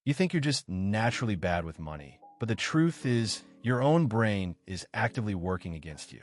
You think you're just naturally bad with money, but the truth is your own brain is actively working against you.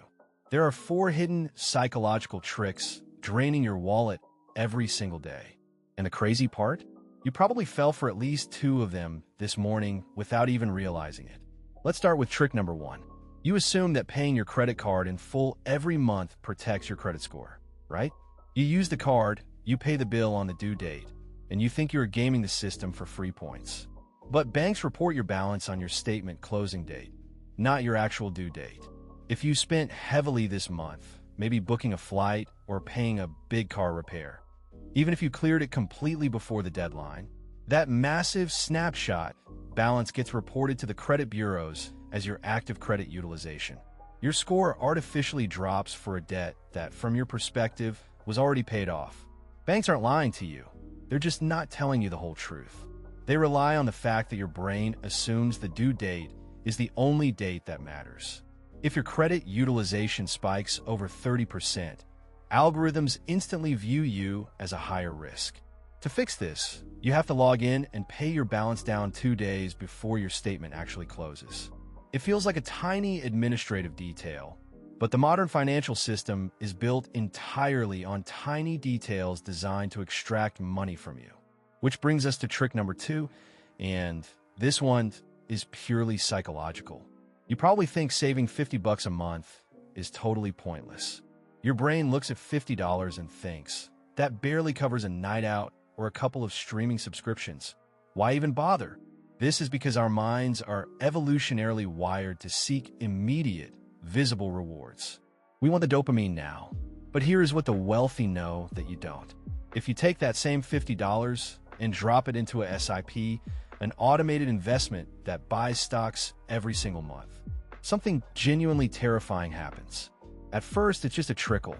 There are 4 hidden psychological tricks draining your wallet every single day. And the crazy part? You probably fell for at least 2 of them this morning without even realizing it. Let's start with trick number 1. You assume that paying your credit card in full every month protects your credit score, right? You use the card, you pay the bill on the due date, and you think you're gaming the system for free points. But banks report your balance on your statement closing date, not your actual due date. If you spent heavily this month, maybe booking a flight or paying a big car repair, even if you cleared it completely before the deadline, that massive snapshot balance gets reported to the credit bureaus as your active credit utilization. Your score artificially drops for a debt that, from your perspective, was already paid off. Banks aren't lying to you. They're just not telling you the whole truth. They rely on the fact that your brain assumes the due date is the only date that matters. If your credit utilization spikes over 30%, algorithms instantly view you as a higher risk. To fix this, you have to log in and pay your balance down 2 days before your statement actually closes. It feels like a tiny administrative detail, but the modern financial system is built entirely on tiny details designed to extract money from you. Which brings us to trick number 2, and this one is purely psychological. You probably think saving $50 a month is totally pointless. Your brain looks at $50 and thinks, that barely covers a night out or a couple of streaming subscriptions. Why even bother? This is because our minds are evolutionarily wired to seek immediate, visible rewards. We want the dopamine now. But here's what the wealthy know that you don't. If you take that same $50 and drop it into a SIP, an automated investment that buys stocks every single month, something genuinely terrifying happens. At first, it's just a trickle.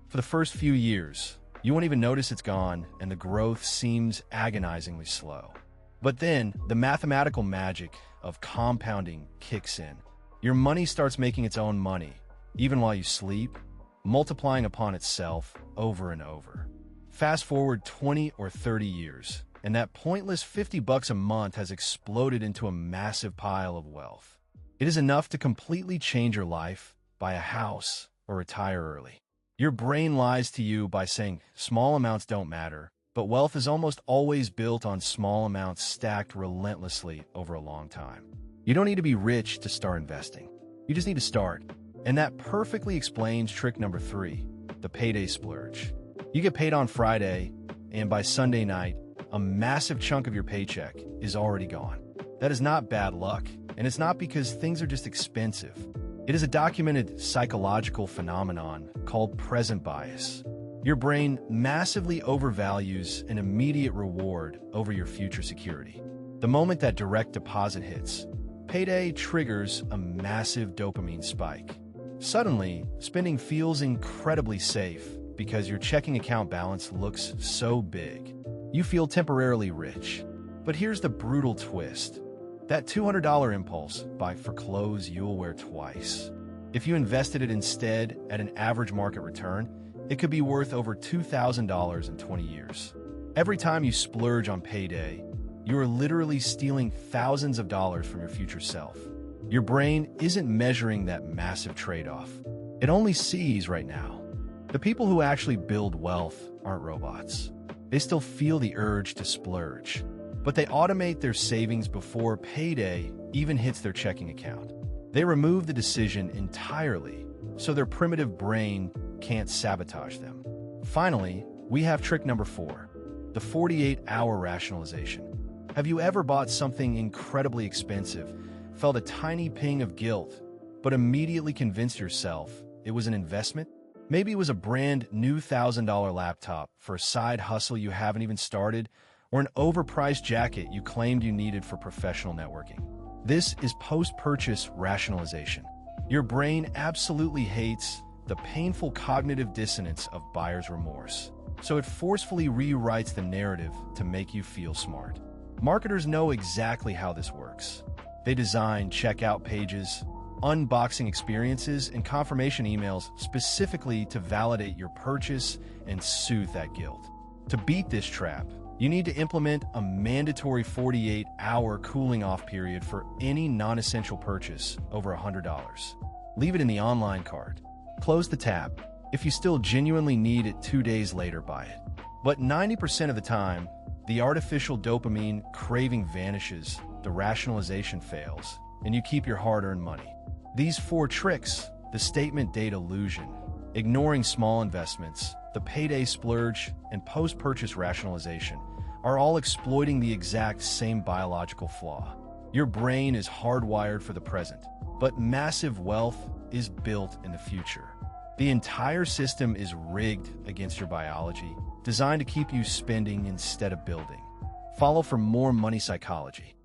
For the first few years, you won't even notice it's gone, and the growth seems agonizingly slow. But then, the mathematical magic of compounding kicks in. Your money starts making its own money, even while you sleep, multiplying upon itself over and over. Fast forward 20 or 30 years, and that pointless $50 a month has exploded into a massive pile of wealth. It is enough to completely change your life, buy a house, or retire early. Your brain lies to you by saying small amounts don't matter, but wealth is almost always built on small amounts stacked relentlessly over a long time. You don't need to be rich to start investing. You just need to start. And that perfectly explains trick number 3, the payday splurge. You get paid on Friday, and by Sunday night, a massive chunk of your paycheck is already gone. That is not bad luck, and it's not because things are just expensive. It is a documented psychological phenomenon called present bias. Your brain massively overvalues an immediate reward over your future security. The moment that direct deposit hits, payday triggers a massive dopamine spike. Suddenly, spending feels incredibly safe because your checking account balance looks so big. You feel temporarily rich. But here's the brutal twist. That $200 impulse buy for clothes you'll wear twice. If you invested it instead at an average market return, it could be worth over $2,000 in 20 years. Every time you splurge on payday, you are literally stealing thousands of dollars from your future self. Your brain isn't measuring that massive trade-off. It only sees right now. The people who actually build wealth aren't robots. They still feel the urge to splurge, but they automate their savings before payday even hits their checking account. They remove the decision entirely, so their primitive brain can't sabotage them. Finally, we have trick number 4, the 48-hour rationalization. Have you ever bought something incredibly expensive, felt a tiny ping of guilt, but immediately convinced yourself it was an investment? Maybe it was a brand new $1,000 laptop for a side hustle you haven't even started, or an overpriced jacket you claimed you needed for professional networking. This is post-purchase rationalization. Your brain absolutely hates the painful cognitive dissonance of buyer's remorse, so it forcefully rewrites the narrative to make you feel smart. Marketers know exactly how this works. They design checkout pages, unboxing experiences, and confirmation emails specifically to validate your purchase and soothe that guilt. To beat this trap, You need to implement a mandatory 48-hour cooling-off period for any non-essential purchase over $100. Leave it in the online cart. Close the tab. If you still genuinely need it 2 days later, buy it. But 90% of the time, the artificial dopamine craving vanishes, the rationalization fails, and you keep your hard-earned money. These 4 tricks, the statement date illusion, ignoring small investments, the payday splurge, and post-purchase rationalization, are all exploiting the exact same biological flaw. Your brain is hardwired for the present, but massive wealth is built in the future. The entire system is rigged against your biology, designed to keep you spending instead of building. Follow for more money psychology.